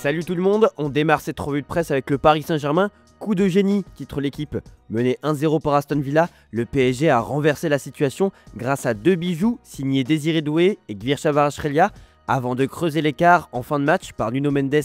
Salut tout le monde, on démarre cette revue de presse avec le Paris Saint-Germain. Coup de génie, titre l'équipe. Mené 1-0 par Aston Villa, le PSG a renversé la situation grâce à deux bijoux signés Désiré Doué et Gvircha Kvaratskhelia avant de creuser l'écart en fin de match par Nuno Mendes.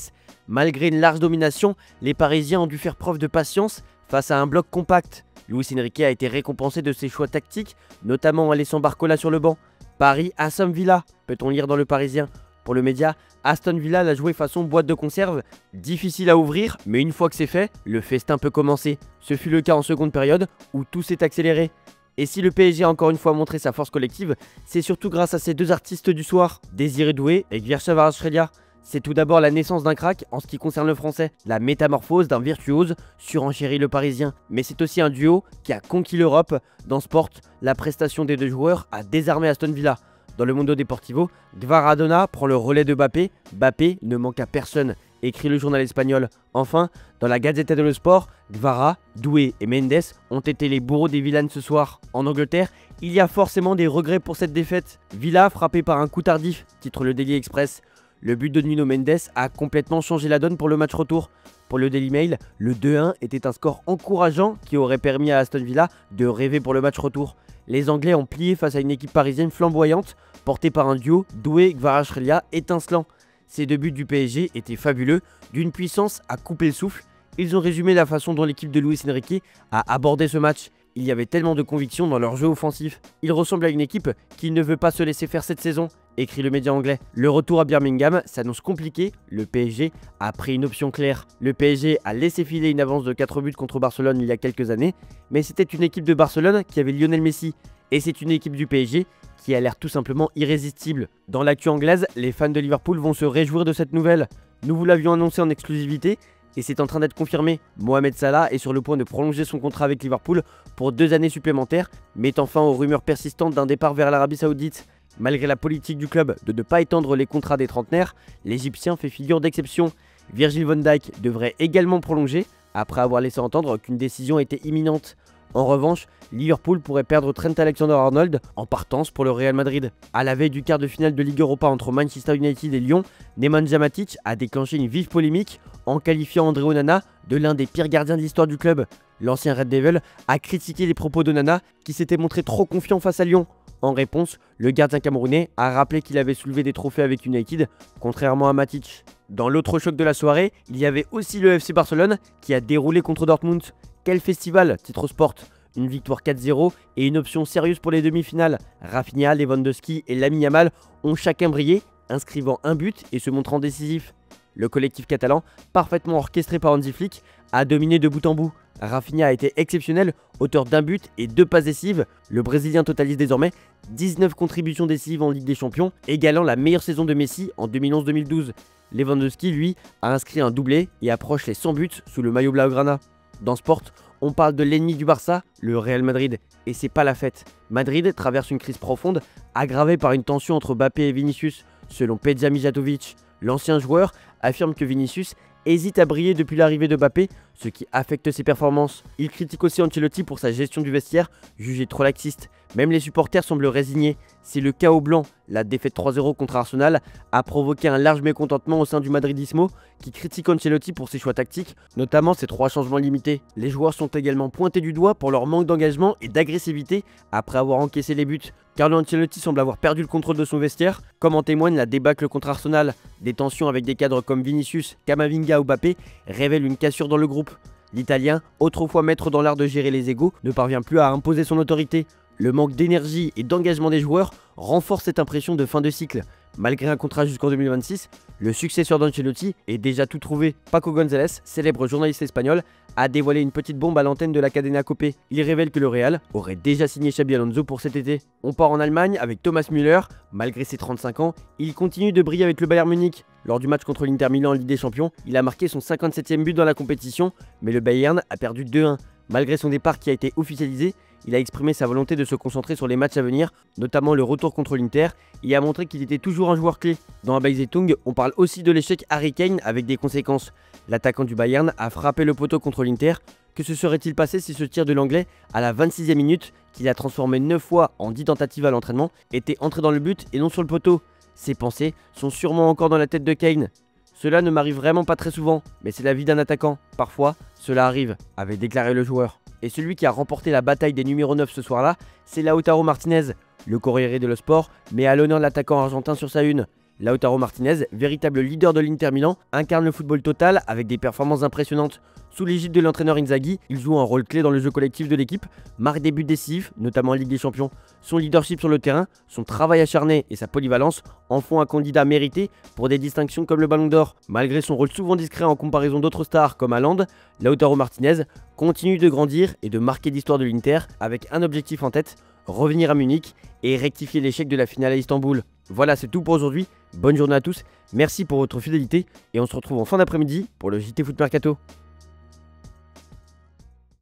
Malgré une large domination, les Parisiens ont dû faire preuve de patience face à un bloc compact. Luis Enrique a été récompensé de ses choix tactiques, notamment en laissant Barcola sur le banc. Paris Aston Villa, peut-on lire dans le Parisien. Pour le média, Aston Villa l'a joué façon boîte de conserve, difficile à ouvrir, mais une fois que c'est fait, le festin peut commencer. Ce fut le cas en seconde période, où tout s'est accéléré. Et si le PSG a encore une fois montré sa force collective, c'est surtout grâce à ces deux artistes du soir, Désiré Doué et Gvircha Kvaratskhelia. C'est tout d'abord la naissance d'un crack en ce qui concerne le français, la métamorphose d'un virtuose surenchérit le parisien. Mais c'est aussi un duo qui a conquis l'Europe. Dans Sport, la prestation des deux joueurs a désarmé Aston Villa. Dans le Mundo Deportivo, Kvaradona prend le relais de Mbappé. Mbappé ne manque à personne, écrit le journal espagnol. Enfin, dans la Gazzetta dello Sport, Kvara, Doué et Mendes ont été les bourreaux des Villans ce soir. En Angleterre, il y a forcément des regrets pour cette défaite. Villa frappé par un coup tardif, titre le Daily Express. Le but de Nuno Mendes a complètement changé la donne pour le match retour. Pour le Daily Mail, le 2-1 était un score encourageant qui aurait permis à Aston Villa de rêver pour le match retour. Les Anglais ont plié face à une équipe parisienne flamboyante, portée par un duo Doué-Kvaratskhelia étincelant. Ces deux buts du PSG étaient fabuleux, d'une puissance à couper le souffle. Ils ont résumé la façon dont l'équipe de Luis Enrique a abordé ce match. Il y avait tellement de conviction dans leur jeu offensif. Ils ressemblent à une équipe qui ne veut pas se laisser faire cette saison, écrit le média anglais. Le retour à Birmingham s'annonce compliqué, le PSG a pris une option claire. Le PSG a laissé filer une avance de 4 buts contre Barcelone il y a quelques années, mais c'était une équipe de Barcelone qui avait Lionel Messi. Et c'est une équipe du PSG qui a l'air tout simplement irrésistible. Dans l'actu anglaise, les fans de Liverpool vont se réjouir de cette nouvelle. Nous vous l'avions annoncé en exclusivité, et c'est en train d'être confirmé. Mohamed Salah est sur le point de prolonger son contrat avec Liverpool pour 2 années supplémentaires, mettant fin aux rumeurs persistantes d'un départ vers l'Arabie Saoudite. Malgré la politique du club de ne pas étendre les contrats des trentenaires, l'Égyptien fait figure d'exception. Virgil van Dijk devrait également prolonger, après avoir laissé entendre qu'une décision était imminente. En revanche, Liverpool pourrait perdre Trent Alexander-Arnold en partance pour le Real Madrid. À la veille du quart de finale de Ligue Europa entre Manchester United et Lyon, Nemanja Matic a déclenché une vive polémique en qualifiant André Onana de l'un des pires gardiens de l'histoire du club. L'ancien Red Devil a critiqué les propos d'Onana qui s'était montré trop confiant face à Lyon. En réponse, le gardien camerounais a rappelé qu'il avait soulevé des trophées avec United, contrairement à Matic. Dans l'autre choc de la soirée, il y avait aussi le FC Barcelone qui a déroulé contre Dortmund. Quel festival, titre Sport. Une victoire 4-0 et une option sérieuse pour les demi-finales. Rafinha, Lewandowski et Lamine Yamal ont chacun brillé, inscrivant un but et se montrant décisif. Le collectif catalan, parfaitement orchestré par Hansi Flick, a dominé de bout en bout. Rafinha a été exceptionnel, auteur d'un but et 2 passes décisives. Le Brésilien totalise désormais 19 contributions décisives en Ligue des Champions, égalant la meilleure saison de Messi en 2011-2012. Lewandowski, lui, a inscrit un doublé et approche les 100 buts sous le maillot blaugrana. Dans Sport, on parle de l'ennemi du Barça, le Real Madrid, et c'est pas la fête. Madrid traverse une crise profonde, aggravée par une tension entre Mbappé et Vinicius. Selon Peja Mijatovic, l'ancien joueur affirme que Vinicius hésite à briller depuis l'arrivée de Mbappé, ce qui affecte ses performances. Il critique aussi Ancelotti pour sa gestion du vestiaire, jugé trop laxiste. Même les supporters semblent résignés. C'est le chaos blanc. La défaite 3-0 contre Arsenal a provoqué un large mécontentement au sein du Madridismo qui critique Ancelotti pour ses choix tactiques, notamment ses 3 changements limités. Les joueurs sont également pointés du doigt pour leur manque d'engagement et d'agressivité après avoir encaissé les buts. Carlo Ancelotti semble avoir perdu le contrôle de son vestiaire, comme en témoigne la débâcle contre Arsenal. Des tensions avec des cadres comme Vinicius, Camavinga ou Mbappé révèlent une cassure dans le groupe. L'Italien, autrefois maître dans l'art de gérer les égos, ne parvient plus à imposer son autorité. Le manque d'énergie et d'engagement des joueurs renforce cette impression de fin de cycle. Malgré un contrat jusqu'en 2026, le successeur d'Ancelotti est déjà tout trouvé. Paco González, célèbre journaliste espagnol, a dévoilé une petite bombe à l'antenne de la Cadena Copé. Il révèle que le Real aurait déjà signé Xabi Alonso pour cet été. On part en Allemagne avec Thomas Müller. Malgré ses 35 ans, il continue de briller avec le Bayern Munich. Lors du match contre l'Inter Milan en Ligue des Champions, il a marqué son 57e but dans la compétition, mais le Bayern a perdu 2-1. Malgré son départ qui a été officialisé, il a exprimé sa volonté de se concentrer sur les matchs à venir, notamment le retour contre l'Inter, et a montré qu'il était toujours un joueur clé. Dans la Zeitung, on parle aussi de l'échec Harry Kane avec des conséquences. L'attaquant du Bayern a frappé le poteau contre l'Inter. Que se serait-il passé si ce tir de l'Anglais, à la 26e minute, qu'il a transformé 9 fois en 10 tentatives à l'entraînement, était entré dans le but et non sur le poteau? Ces pensées sont sûrement encore dans la tête de Kane. Cela ne m'arrive vraiment pas très souvent, mais c'est la vie d'un attaquant. Parfois, cela arrive, avait déclaré le joueur. Et celui qui a remporté la bataille des numéros 9 ce soir-là, c'est Lautaro Martinez. Le Corriere dello Sport met à l'honneur l'attaquant argentin sur sa une. Lautaro Martinez, véritable leader de l'Inter Milan, incarne le football total avec des performances impressionnantes. Sous l'égide de l'entraîneur Inzaghi, il joue un rôle clé dans le jeu collectif de l'équipe, marque des buts décisifs, notamment en Ligue des Champions. Son leadership sur le terrain, son travail acharné et sa polyvalence en font un candidat mérité pour des distinctions comme le Ballon d'Or. Malgré son rôle souvent discret en comparaison d'autres stars comme Haaland, Lautaro Martinez continue de grandir et de marquer l'histoire de l'Inter avec un objectif en tête, revenir à Munich et rectifier l'échec de la finale à Istanbul. Voilà, c'est tout pour aujourd'hui. Bonne journée à tous, merci pour votre fidélité et on se retrouve en fin d'après-midi pour le JT Foot Mercato.